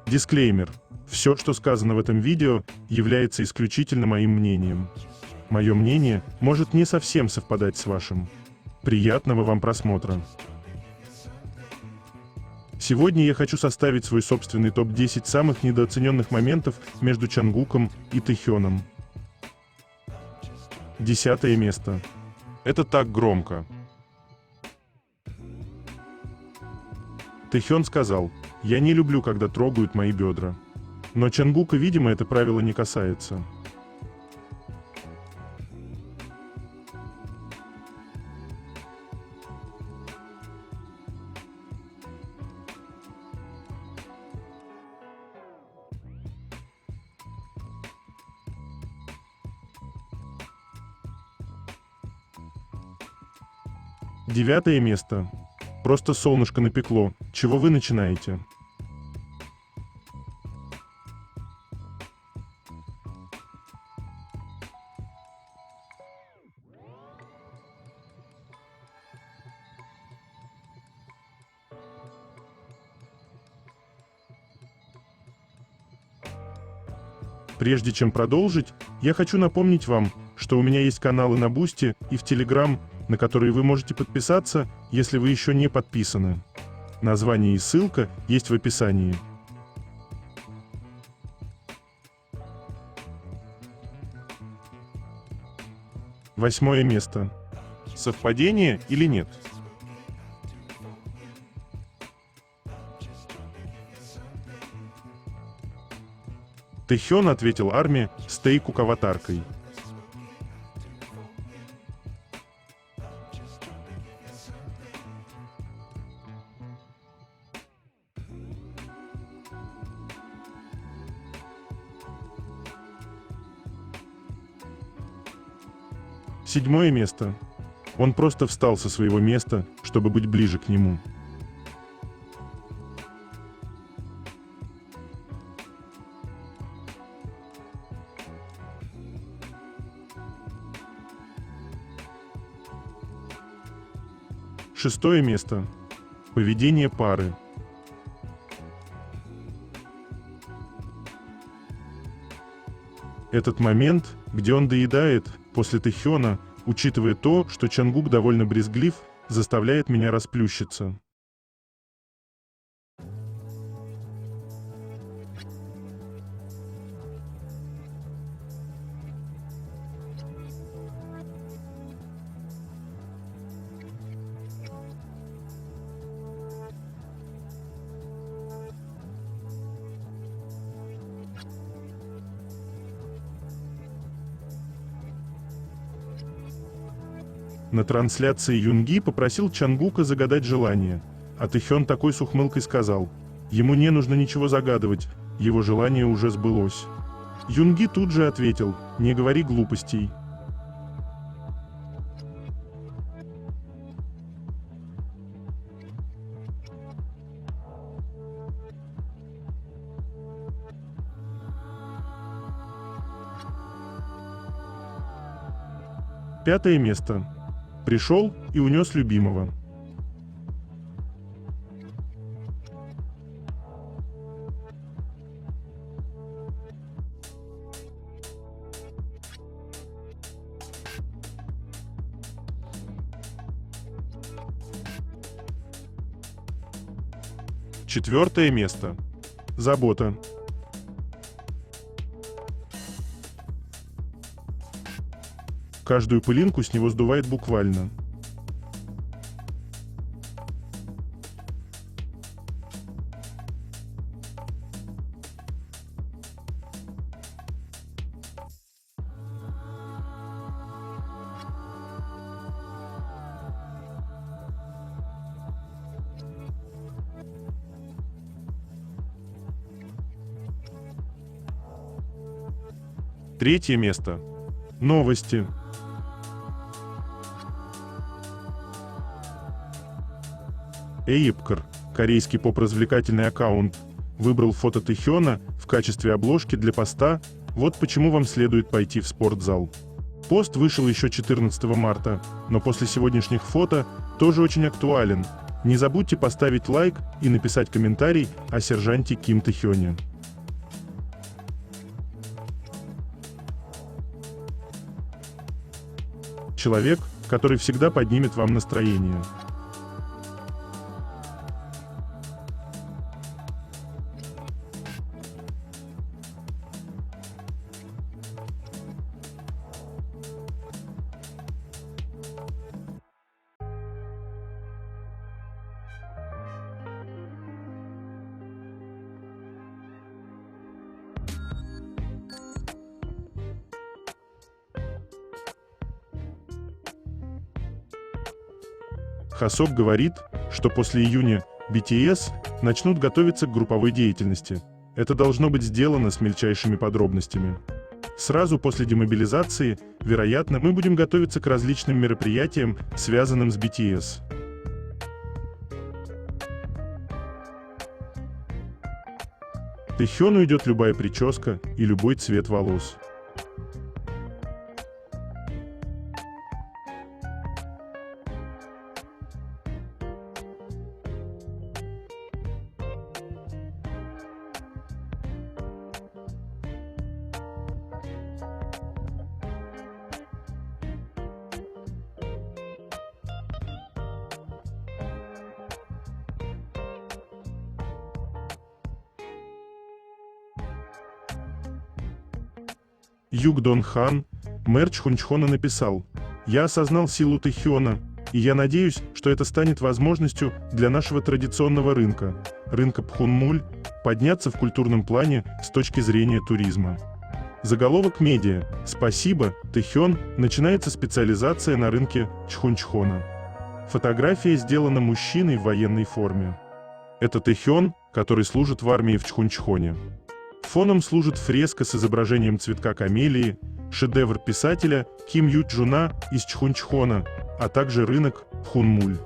Дисклеймер. Все, что сказано в этом видео, является исключительно моим мнением. Мое мнение может не совсем совпадать с вашим. Приятного вам просмотра. Сегодня я хочу составить свой собственный топ-10 самых недооцененных моментов между Чангуком и Тэхёном. 10 место. Это так громко. Тэхён сказал: «Я не люблю, когда трогают мои бедра». Но Чангука, видимо, это правило не касается. Девятое место. Просто солнышко напекло. Чего вы начинаете? Прежде чем продолжить, я хочу напомнить вам, что у меня есть каналы на Бусти и в Telegram, на которые вы можете подписаться, если вы еще не подписаны. Название и ссылка есть в описании. Восьмое место. Совпадение или нет? Тэхён ответил армии стейку аватаркой. Седьмое место. Он просто встал со своего места, чтобы быть ближе к нему. Шестое место. Поведение пары. Этот момент, где он доедает после Тэхёна, учитывая то, что Чангук довольно брезглив, заставляет меня расплющиться. На трансляции Юнги попросил Чангука загадать желание, а Тэхён такой с ухмылкой сказал: ему не нужно ничего загадывать, его желание уже сбылось. Юнги тут же ответил: не говори глупостей. Пятое место. Пришел и унес любимого. Четвертое место. Забота. Каждую пылинку с него сдувает буквально. Третье место. Новости. Эйпкар, корейский поп-развлекательный аккаунт, выбрал фото Тэхёна в качестве обложки для поста «Вот почему вам следует пойти в спортзал». Пост вышел еще 14 марта, но после сегодняшних фото тоже очень актуален, Не забудьте поставить лайк и написать комментарий о сержанте Ким Тэ-хёне. Человек, который всегда поднимет вам настроение. Хосок говорит, что после июня BTS начнут готовиться к групповой деятельности. Это должно быть сделано с мельчайшими подробностями. Сразу после демобилизации, вероятно, мы будем готовиться к различным мероприятиям, связанным с BTS. Тэ-хёну идет любая прическа и любой цвет волос. Юг Дон Хан, мэр Чхунчхона, написал: «Я осознал силу Тэ-хёна, и я надеюсь, что это станет возможностью для нашего традиционного рынка Пхунмуль, подняться в культурном плане с точки зрения туризма». Заголовок медиа: «Спасибо, Тэ-хён, начинается специализация на рынке Чхунчхона». Фотография сделана мужчиной в военной форме. Это Тэ-хён, который служит в армии в Чхунчхоне. Фоном служит фреска с изображением цветка камелии, шедевр писателя Ким Ю-чжуна из Чхунчхона, а также рынок Пхунмуль.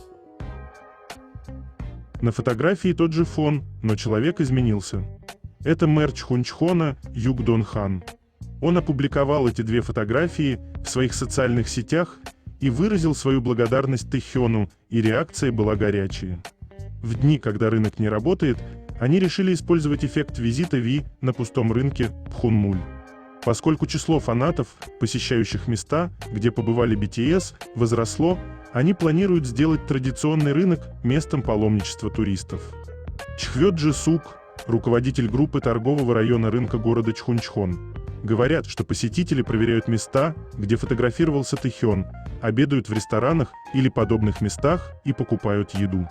На фотографии тот же фон, но человек изменился. Это мэр Чхунчхона Юг Дон Хан. Он опубликовал эти две фотографии в своих социальных сетях и выразил свою благодарность Тэ-хёну, и реакция была горячая. В дни, когда рынок не работает, они решили использовать эффект визита Ви на пустом рынке Пхунмуль. Поскольку число фанатов, посещающих места, где побывали BTS, возросло, они планируют сделать традиционный рынок местом паломничества туристов. Чхвё Джи Сук, руководитель группы торгового района рынка города Чхунчхон, говорят, что посетители проверяют места, где фотографировался Тэ-хён, обедают в ресторанах или подобных местах и покупают еду.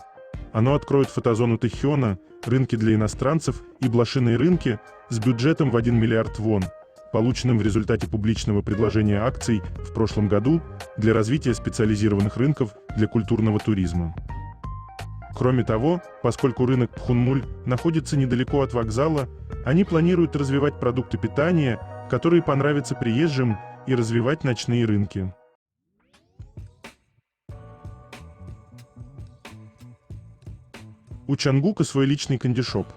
Оно откроет фотозону Тэ-хёна, рынки для иностранцев и блошиные рынки с бюджетом в 1 миллиард вон, полученным в результате публичного предложения акций в прошлом году для развития специализированных рынков для культурного туризма. Кроме того, поскольку рынок Пхунмуль находится недалеко от вокзала, они планируют развивать продукты питания, которые понравятся приезжим, и развивать ночные рынки. У Чангука свой личный кандишоп.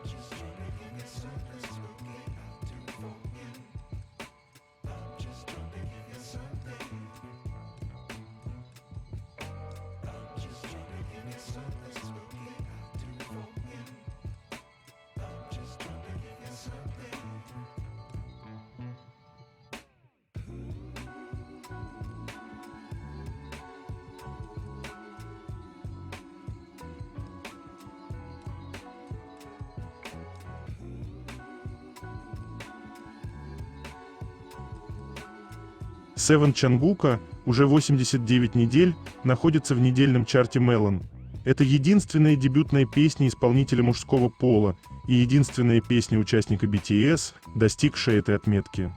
Seven Чангука уже 89 недель находится в недельном чарте Melon. Это единственная дебютная песня исполнителя мужского пола и единственная песня участника BTS, достигшая этой отметки.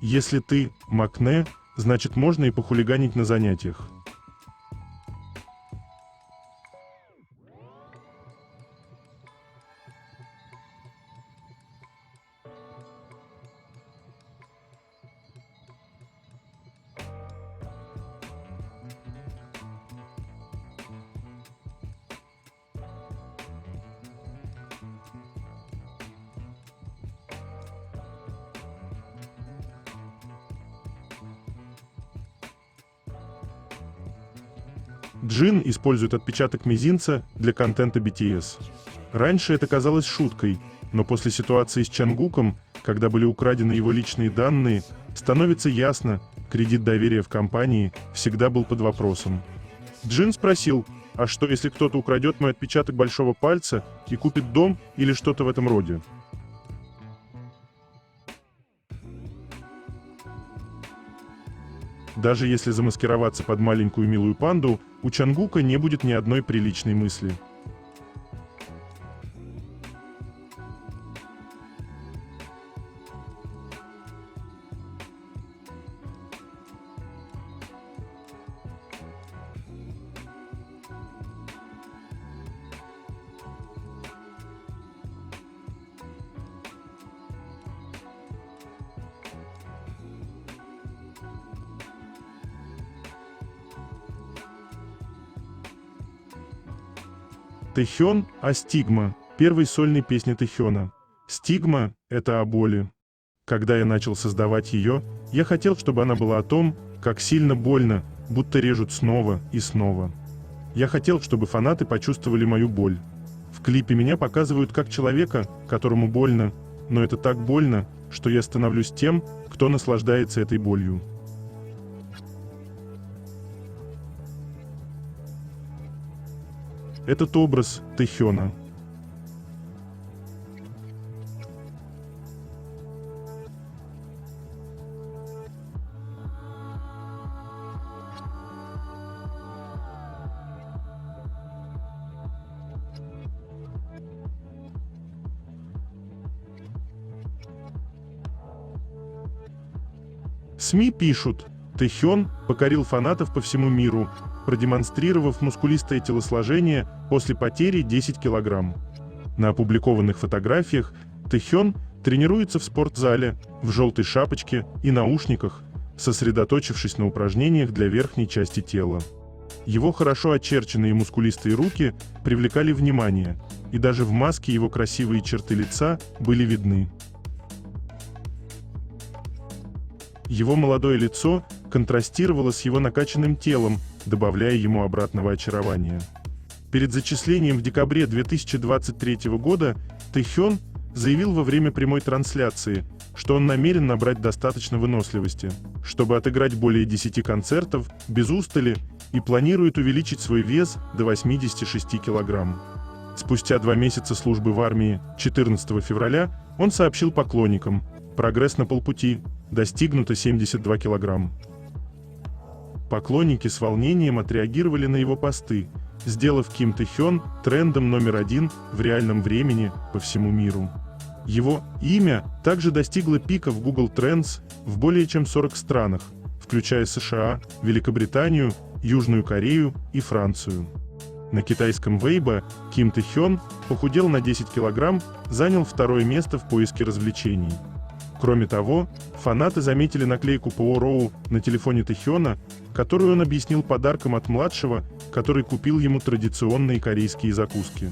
Если ты макне, значит можно и похулиганить на занятиях. Джин использует отпечаток мизинца для контента BTS. Раньше это казалось шуткой, но после ситуации с Чангуком, когда были украдены его личные данные, становится ясно, кредит доверия в компании всегда был под вопросом. Джин спросил, а что если кто-то украдет мой отпечаток большого пальца и купит дом или что-то в этом роде? Даже если замаскироваться под маленькую милую панду, у Чангука не будет ни одной приличной мысли. Тэхён о «Стигма» — первой сольной песни Тэхёна. «Стигма» — это о боли. Когда я начал создавать ее, я хотел, чтобы она была о том, как сильно больно, будто режут снова и снова. Я хотел, чтобы фанаты почувствовали мою боль. В клипе меня показывают как человека, которому больно, но это так больно, что я становлюсь тем, кто наслаждается этой болью. Этот образ Тэхёна. СМИ пишут, Тэхён покорил фанатов по всему миру, продемонстрировав мускулистое телосложение после потери 10 килограмм. На опубликованных фотографиях Тэхён тренируется в спортзале, в желтой шапочке и наушниках, сосредоточившись на упражнениях для верхней части тела. Его хорошо очерченные мускулистые руки привлекали внимание, и даже в маске его красивые черты лица были видны. Его молодое лицо контрастировало с его накачанным телом, добавляя ему обратного очарования. Перед зачислением в декабре 2023 года Тэхён заявил во время прямой трансляции, что он намерен набрать достаточно выносливости, чтобы отыграть более 10 концертов без устали, и планирует увеличить свой вес до 86 килограмм. Спустя 2 месяца службы в армии, 14 февраля, он сообщил поклонникам: «Прогресс на полпути, достигнуто 72 килограмм». Поклонники с волнением отреагировали на его посты, сделав Ким Тэхён трендом номер 1 в реальном времени по всему миру. Его имя также достигло пика в Google Trends в более чем 40 странах, включая США, Великобританию, Южную Корею и Францию. На китайском Weibo Ким Тэхён похудел на 10 килограмм, занял 2-е место в поиске развлечений. Кроме того, фанаты заметили наклейку Power Row на телефоне Тэхёна, которую он объяснил подарком от младшего, который купил ему традиционные корейские закуски.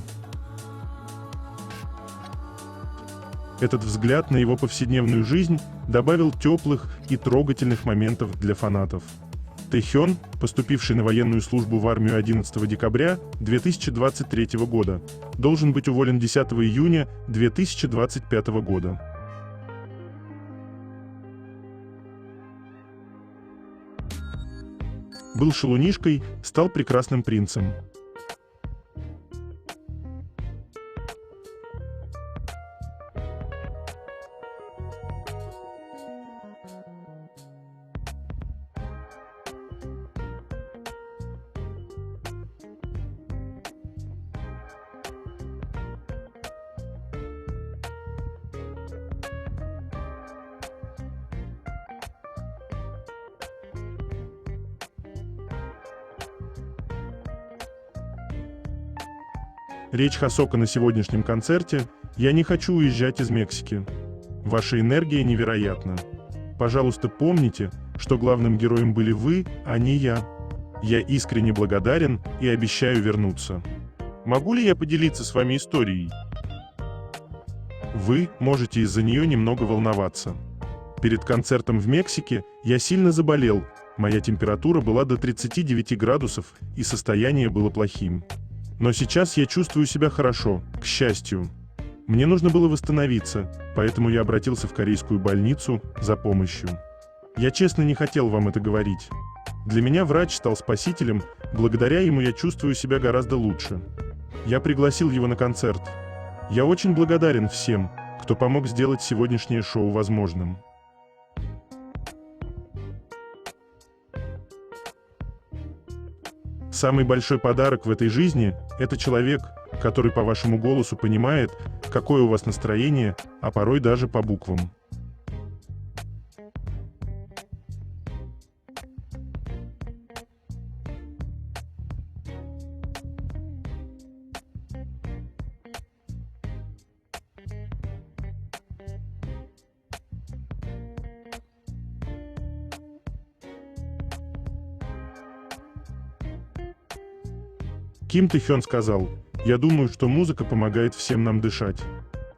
Этот взгляд на его повседневную жизнь добавил теплых и трогательных моментов для фанатов. Тэхён, поступивший на военную службу в армию 11 декабря 2023 года, должен быть уволен 10 июня 2025 года. Был шалунишкой, стал прекрасным принцем. Речь Хосока на сегодняшнем концерте «Я не хочу уезжать из Мексики». Ваша энергия невероятна. Пожалуйста, помните, что главным героем были вы, а не я. Я искренне благодарен и обещаю вернуться. Могу ли я поделиться с вами историей? Вы можете из-за нее немного волноваться. Перед концертом в Мексике я сильно заболел, Моя температура была до 39 градусов, и состояние было плохим. Но сейчас я чувствую себя хорошо, к счастью. Мне нужно было восстановиться, поэтому я обратился в корейскую больницу за помощью. Я честно не хотел вам это говорить. Для меня врач стал спасителем, благодаря ему я чувствую себя гораздо лучше. Я пригласил его на концерт. Я очень благодарен всем, кто помог сделать сегодняшнее шоу возможным. Самый большой подарок в этой жизни – это человек, который по вашему голосу понимает, какое у вас настроение, а порой даже по буквам. Ким Тэ-хён сказал: «Я думаю, что музыка помогает всем нам дышать.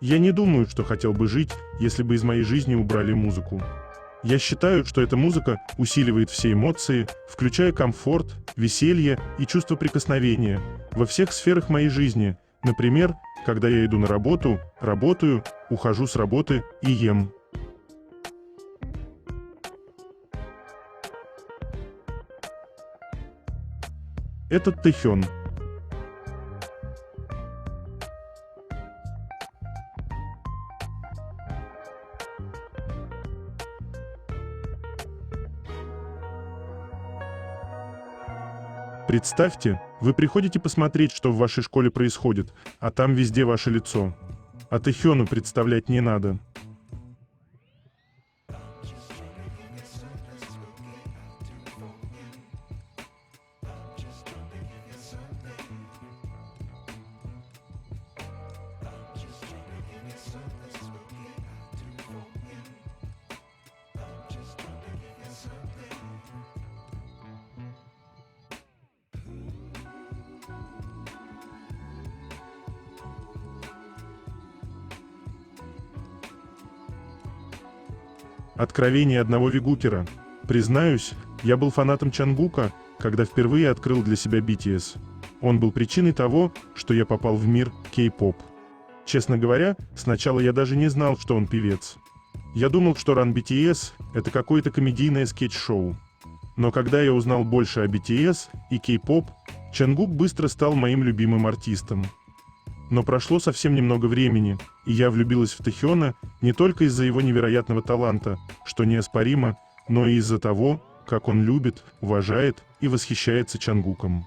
Я не думаю, что хотел бы жить, если бы из моей жизни убрали музыку. Я считаю, что эта музыка усиливает все эмоции, включая комфорт, веселье и чувство прикосновения во всех сферах моей жизни. Например, когда я иду на работу, работаю, ухожу с работы и ем». Этот Тэ-хён. Представьте, вы приходите посмотреть, что в вашей школе происходит, а там везде ваше лицо. А Тэ-хёну представлять не надо. Откровение одного вегукера. Признаюсь, я был фанатом Чангука, когда впервые открыл для себя BTS. Он был причиной того, что я попал в мир кей-поп. Честно говоря, сначала я даже не знал, что он певец. Я думал, что Run BTS — это какое-то комедийное скетч-шоу. Но когда я узнал больше о BTS и кей-поп, Чангук быстро стал моим любимым артистом. Но прошло совсем немного времени, и я влюбилась в Тэ-хёна не только из-за его невероятного таланта, что неоспоримо, но и из-за того, как он любит, уважает и восхищается Чангуком.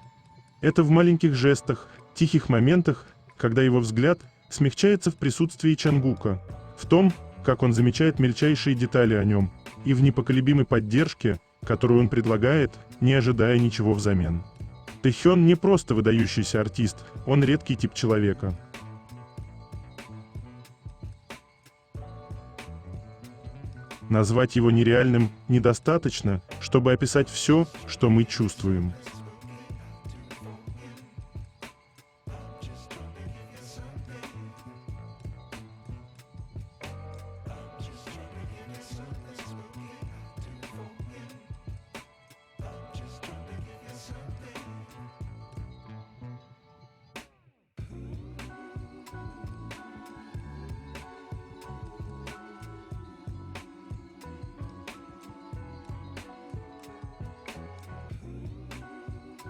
Это в маленьких жестах, тихих моментах, когда его взгляд смягчается в присутствии Чангука, в том, как он замечает мельчайшие детали о нем, и в непоколебимой поддержке, которую он предлагает, не ожидая ничего взамен. Тэ-хён не просто выдающийся артист, он редкий тип человека. Назвать его нереальным недостаточно, чтобы описать все, что мы чувствуем.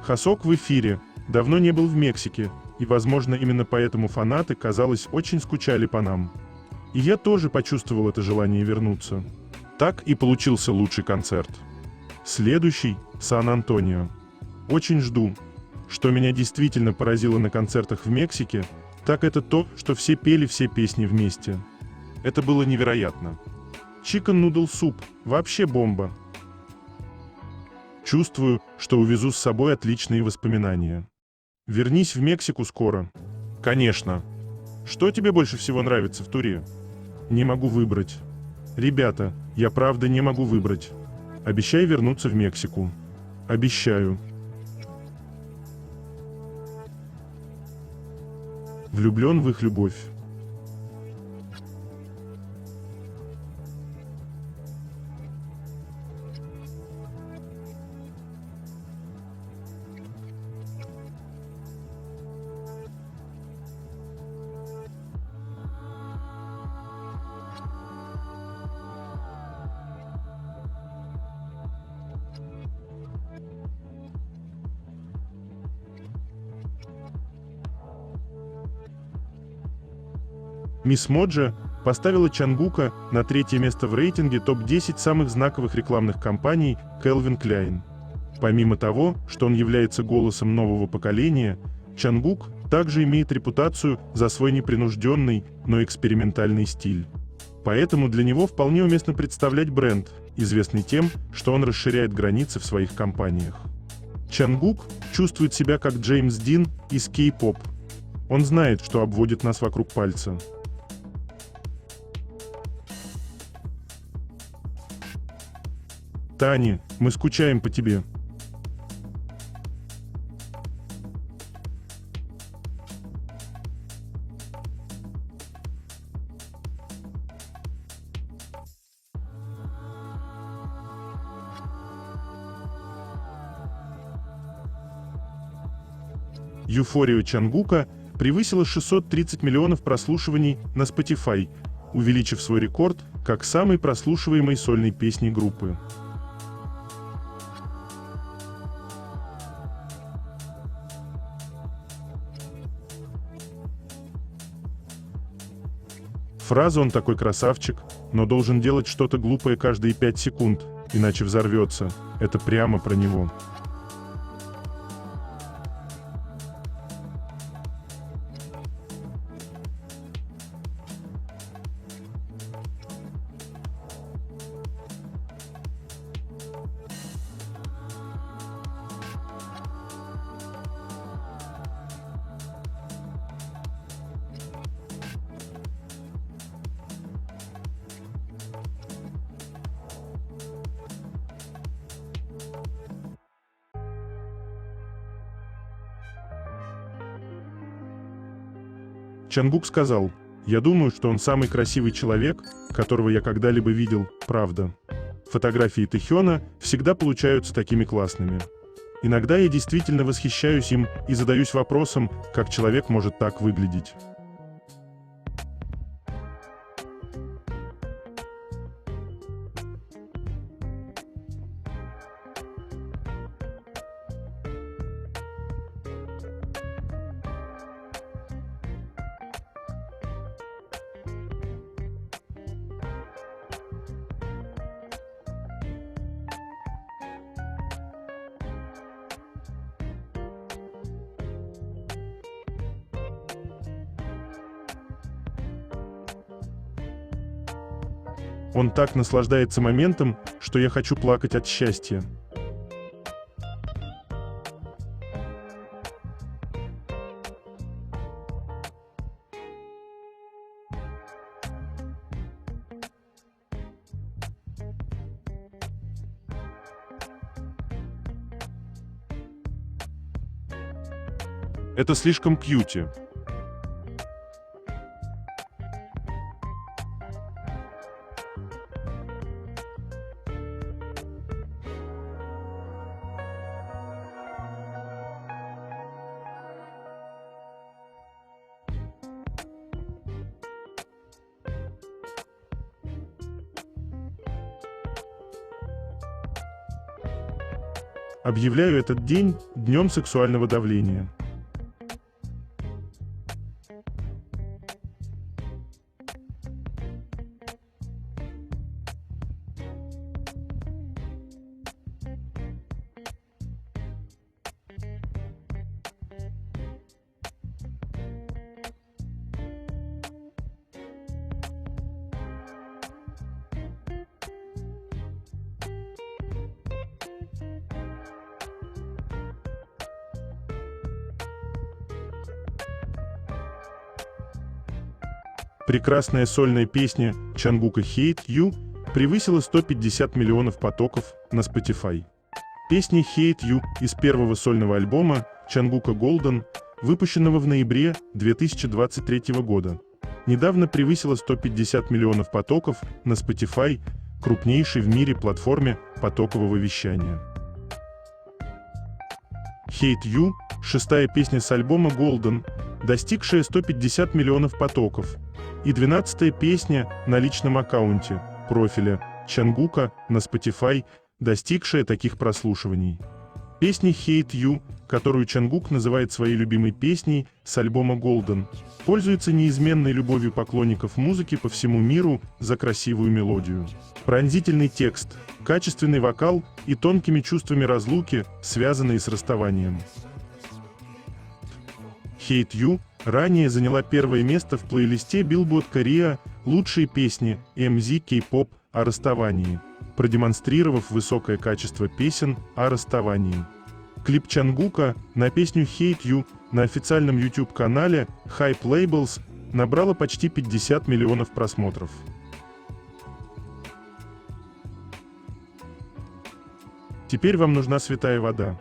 Хосок в эфире, давно не был в Мексике, и, возможно, именно поэтому фанаты, казалось, очень скучали по нам. И я тоже почувствовал это желание вернуться. Так и получился лучший концерт. Следующий – Сан-Антонио. Очень жду. Что меня действительно поразило на концертах в Мексике, так это то, что все пели все песни вместе. Это было невероятно. Chicken Noodle Soup – вообще бомба. Чувствую, что увезу с собой отличные воспоминания. Вернись в Мексику скоро. Конечно. Что тебе больше всего нравится в туре? Не могу выбрать. Ребята, я правда не могу выбрать. Обещай вернуться в Мексику. Обещаю. Влюблен в их любовь. Мисс Моджа поставила Чангука на третье место в рейтинге топ-10 самых знаковых рекламных кампаний Calvin Klein. Помимо того, что он является голосом нового поколения, Чангук также имеет репутацию за свой непринужденный, но экспериментальный стиль. Поэтому для него вполне уместно представлять бренд, известный тем, что он расширяет границы в своих кампаниях. Чангук чувствует себя как Джеймс Дин из Кей-поп. Он знает, что обводит нас вокруг пальца. Тани, мы скучаем по тебе. Эйфория Чангука превысила 630 миллионов прослушиваний на Spotify, увеличив свой рекорд как самой прослушиваемой сольной песни группы. Фраза «он такой красавчик, но должен делать что-то глупое каждые 5 секунд, иначе взорвется» — это прямо про него. Чангук сказал: «Я думаю, что он самый красивый человек, которого я когда-либо видел, правда. Фотографии Тэхёна всегда получаются такими классными. Иногда я действительно восхищаюсь им и задаюсь вопросом, как человек может так выглядеть». Он так наслаждается моментом, что я хочу плакать от счастья. Это слишком кьюти. Объявляю этот день днем сексуального давления. Прекрасная сольная песня Чангука Hate You превысила 150 миллионов потоков на Spotify. Песня Hate You из первого сольного альбома Чангука Golden, выпущенного в ноябре 2023 года, недавно превысила 150 миллионов потоков на Spotify, крупнейшей в мире платформе потокового вещания. Hate You – шестая песня с альбома Golden, достигшая 150 миллионов потоков, и 12-я песня на личном аккаунте, профиля Чангука на Spotify, достигшая таких прослушиваний. Песня Hate You, которую Чангук называет своей любимой песней с альбома Golden, пользуется неизменной любовью поклонников музыки по всему миру за красивую мелодию. Пронзительный текст, качественный вокал и тонкими чувствами разлуки, связанные с расставанием. Hate You ранее заняла первое место в плейлисте Billboard Korea «Лучшие песни MZ K-pop о расставании», продемонстрировав высокое качество песен о расставании. Клип Чангука на песню Hate You на официальном YouTube-канале Hype Labels набрало почти 50 миллионов просмотров. Теперь вам нужна святая вода.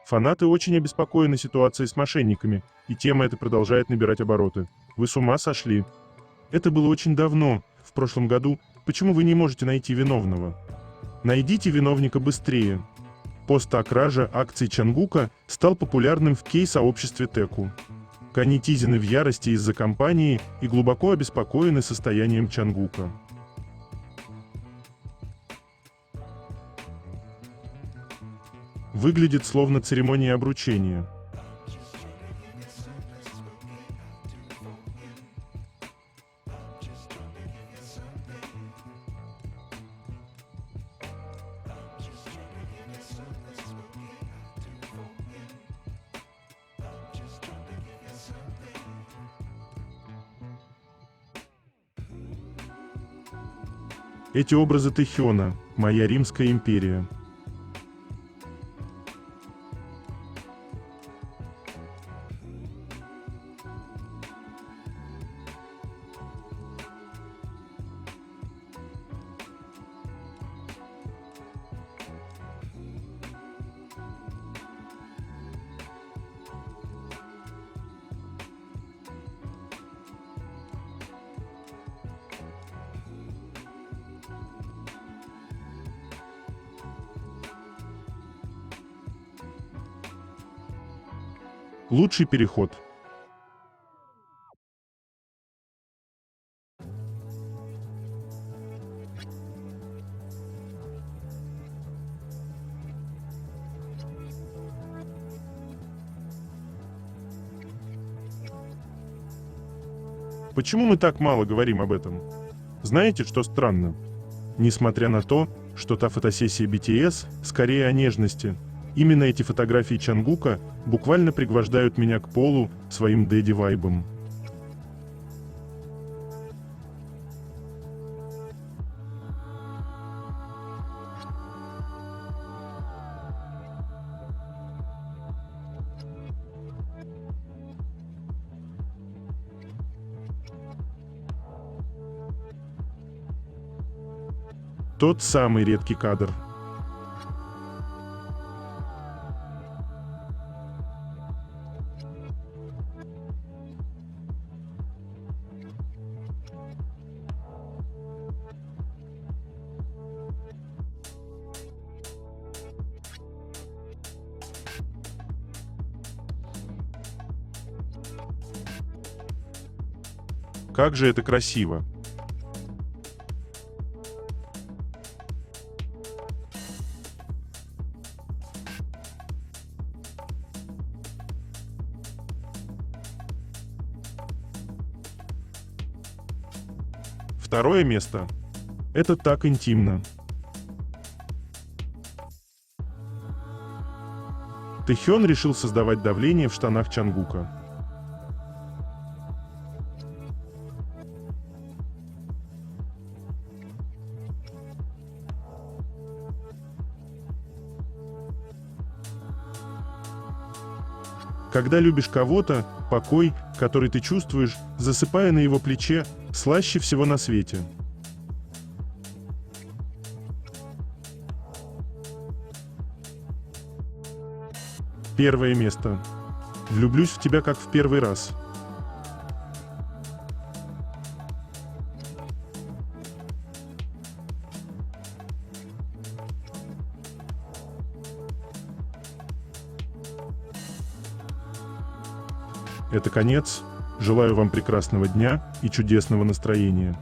Фанаты очень обеспокоены ситуацией с мошенниками, и тема эта продолжает набирать обороты. Вы с ума сошли? Это было очень давно, в прошлом году. Почему вы не можете найти виновного? Найдите виновника быстрее. Пост о краже акций Чангука стал популярным в кей-сообществе Теку. Канитизины в ярости из-за компании и глубоко обеспокоены состоянием Чангука. Выглядит словно церемония обручения. Эти образы Тэхёна, моя Римская империя. Лучший переход. Почему мы так мало говорим об этом? Знаете, что странно? Несмотря на то, что та фотосессия BTS скорее о нежности, именно эти фотографии Чангука буквально пригвождают меня к полу своим дэдди-вайбом. Тот самый редкий кадр. Как же это красиво! Второе место. Это так интимно. Тэхён решил создавать давление в штанах Чангука. Когда любишь кого-то, покой, который ты чувствуешь, засыпая на его плече, слаще всего на свете. Первое место. Влюблюсь в тебя как в первый раз. Это конец. Желаю вам прекрасного дня и чудесного настроения.